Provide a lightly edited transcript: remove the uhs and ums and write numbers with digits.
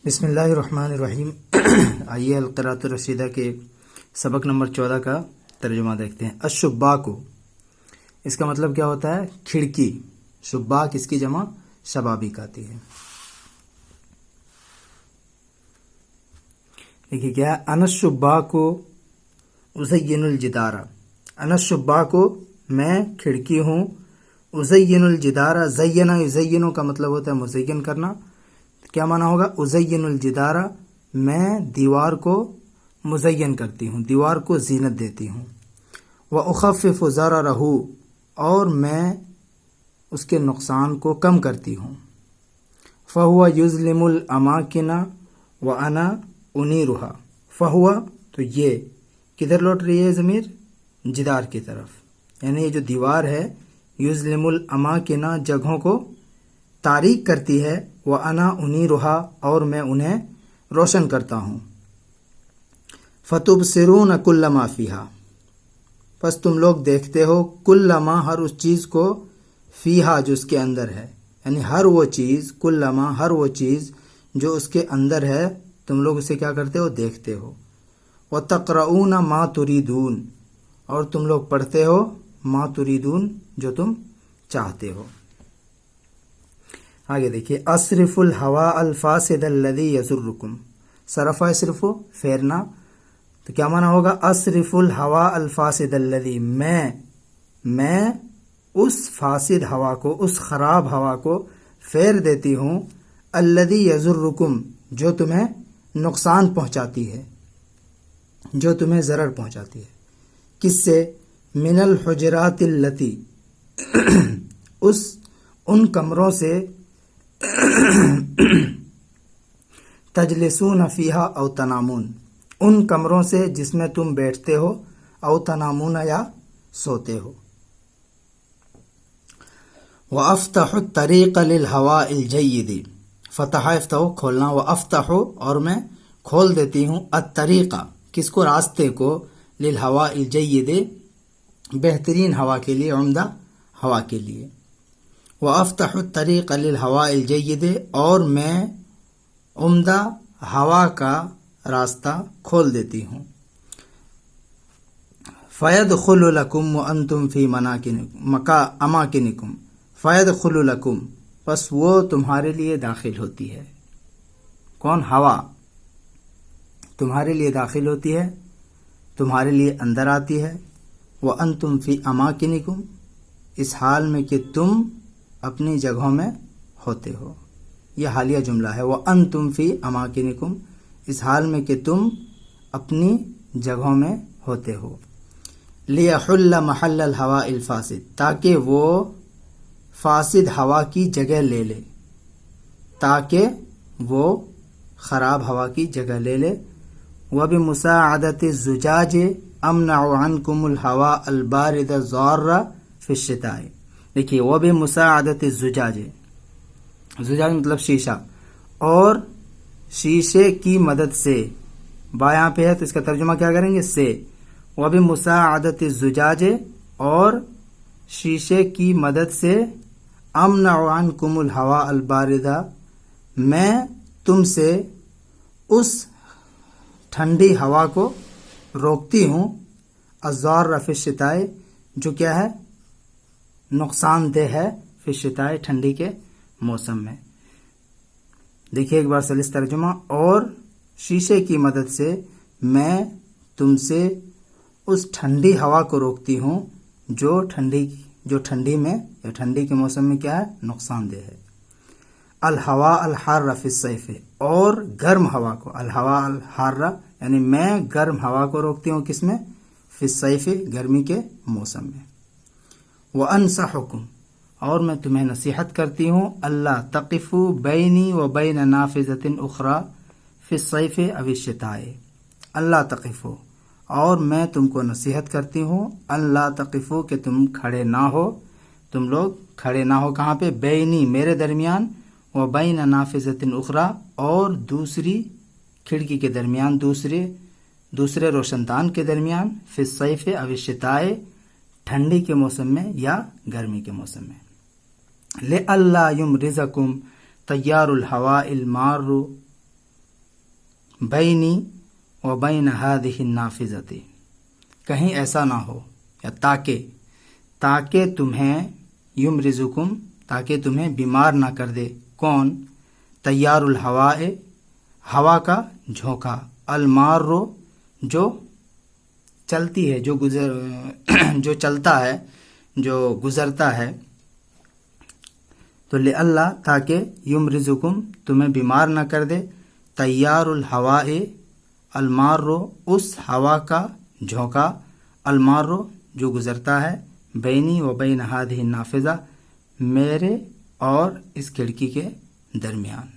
بسم اللہ الرحمن الرحیم۔ آئیے القراۃ الرشیدہ کے سبق نمبر 14 کا ترجمہ دیکھتے ہیں۔ الشباک، اس کا مطلب کیا ہوتا ہے؟ کھڑکی۔ شباک اس کی جمع شبابیک آتی ہے۔ دیکھیے کیا ہے، انا الشباک ازین الجدار۔ انا الشباک، میں کھڑکی ہوں، ازین الجدار، زینہ یزینو کا مطلب ہوتا ہے مزین کرنا۔ کیا معنی ہوگا؟ ازین الجدار، میں دیوار کو مزین کرتی ہوں، دیوار کو زینت دیتی ہوں۔ واخفف ضررہ، اور میں اس کے نقصان کو کم کرتی ہوں۔ فہو یظلم الاماکن وانا انیرھا۔ فہو، تو یہ کدھر لوٹ رہی ہے ضمیر؟ جدار کی طرف، یعنی یہ جو دیوار ہے، یظلم الاماکن، جگہوں کو تاریک کرتی ہے، وَأَنَا أُنِيرُهَا، اور میں انہیں روشن کرتا ہوں۔ فَتُبْصِرُونَ كُلَّ مَا فِيهَا، پس تم لوگ دیکھتے ہو، کل ما، ہر اس چیز کو، فیہا، جو اس کے اندر ہے، یعنی ہر وہ چیز، کل ما، ہر وہ چیز جو اس کے اندر ہے، تم لوگ اسے کیا کرتے ہو؟ دیکھتے ہو۔ وَتَقْرَؤُونَ مَا تُرِيدُونَ، اور تم لوگ پڑھتے ہو، ما تُرِيدُونَ، جو تم چاہتے ہو۔ آگے دیکھیے، اصرف الہوا الفاسد الذی یضرکم۔ صرف صرف پھیرنا، تو کیا معنی ہوگا؟ اصرف الہوا الفاسد الذی، میں اس فاسد ہوا کو، اس خراب ہوا کو پھیر دیتی ہوں، الذی یضرکم، جو تمہیں نقصان پہنچاتی ہے، جو تمہیں ضرر پہنچاتی ہے۔ کس سے؟ من الحجرات اللتی، ان کمروں سے، تجلسون فیہا او تنامون، ان کمروں سے جس میں تم بیٹھتے ہو، او تنامون، یا سوتے ہو۔ وَأَفْتَحُ الطَّرِيقَ لِلْهَوَاءِ الْجَيِّدِ، فتح افتح کھولنا، وَأَفْتَحُ، اور میں کھول دیتی ہوں، الطریقہ، کس کو؟ راستے کو، لِلْهَوَاءِ الْجَيِّدِ، بہترین ہوا کے لیے، عمدہ ہوا کے لیے۔ وَأَفْتَحُ الطَّرِيقَ لِلْهَوَاءِ الْجَيِّدِ، اور میں عمدہ ہوا کا راستہ کھول دیتی ہوں۔ فَيَدْخُلُ لَكُمْ وَأَنْتُمْ فِي أَمَاكِنِكُمْ، فَيَدْخُلُ لَكُمْ، پس وہ تمہارے لیے داخل ہوتی ہے۔ کون؟ ہوا تمہارے لیے داخل ہوتی ہے، تمہارے لیے اندر آتی ہے۔ وَأَنْتُمْ فِي أَمَاكِنِكُمْ، اس حال میں کہ تم اپنی جگہوں میں ہوتے ہو۔ یہ حالیہ جملہ ہے، وَأَنْتُمْ فِي أَمَاكِنِكُمْ، اس حال میں کہ تم اپنی جگہوں میں ہوتے ہو۔ لِيَحُلَّ مَحَلَّ الْهَوَاءِ الْفَاسِدِ، تاکہ وہ فاسد ہوا کی جگہ لے لے، تاکہ وہ خراب ہوا کی جگہ لے لے۔ وَبِمُسَاعَدَةِ الزُّجَاجِ أَمْنَعُ عَنْكُمُ الْهَوَاءَ الْبَارِدَ الضَّارَّ فِي الشِّتَاءِ۔ دیکھیے، وَبِمُسَاعَدَةِ الزُّجَاجِ، زجاج مطلب شیشہ، اور شیشے کی مدد سے، بایاں پہ ہے تو اس کا ترجمہ کیا کریں گے؟ سے۔ وَبِمُسَاعَدَةِ الزُّجَاجِ، اور شیشے کی مدد سے، أَمْنَعُ عَنْكُمُ الْهَوَاءَ الْبَارِدَ، میں تم سے اس ٹھنڈی ہوا کو روکتی ہوں، الضَّارَّ فِي الشِّتَاءِ، جو کیا ہے؟ نقصان دہ ہے، فی الشتاء، ٹھنڈی کے موسم میں۔ دیکھیے ایک بار سلیس ترجمہ، اور شیشے کی مدد سے میں تم سے اس ٹھنڈی ہوا کو روکتی ہوں جو ٹھنڈی میں یا ٹھنڈی کے موسم میں کیا ہے؟ نقصان دہ ہے۔ الہوا الحار فی الصیف، اور گرم ہوا کو، الہوا الحار، یعنی میں گرم ہوا کو روکتی ہوں، کس میں؟ فی الصیف، گرمی کے موسم میں۔ وَأَنصَحُكُمْ، اور میں تمہیں نصیحت کرتی ہوں، اللہ تقفوا بینی و بین نافذۃ اخری فی الصیف او الشتاء، اللہ تقفوا، اور میں تم کو نصیحت کرتی ہوں، اللہ تقفوا، کہ تم کھڑے نہ ہو، تم لوگ کھڑے نہ ہو، کہاں پہ؟ بینی، میرے درمیان، و بین نافذۃ اخری، اور دوسری کھڑکی کے درمیان، دوسرے روشن دان کے درمیان، فی الصیف او الشتاء، ٹھنڈی کے موسم میں یا گرمی کے موسم میں۔ لِأَلَّا يُمْرِزَكُمْ تَيَّارُ الْهَوَاءِ الْمَارُّ بینی و بین ہذہ النافذۃ، کہیں ایسا نہ ہو، یا تاکہ تمہیں یمرزکم، تاکہ تمہیں بیمار نہ کر دے، کون؟ تیار الہواء، ہوا کا جھونکا، المارو، جو چلتی ہے، جو چلتا ہے، جو گزرتا ہے، تو لئلا، تاکہ یمرزکم، تمہیں بیمار نہ کر دے، تیار الہواء، المارو، اس ہوا کا جھونکا، المارو، جو گزرتا ہے، بینی و بین ہذہ النافذہ، میرے اور اس کھڑکی کے درمیان۔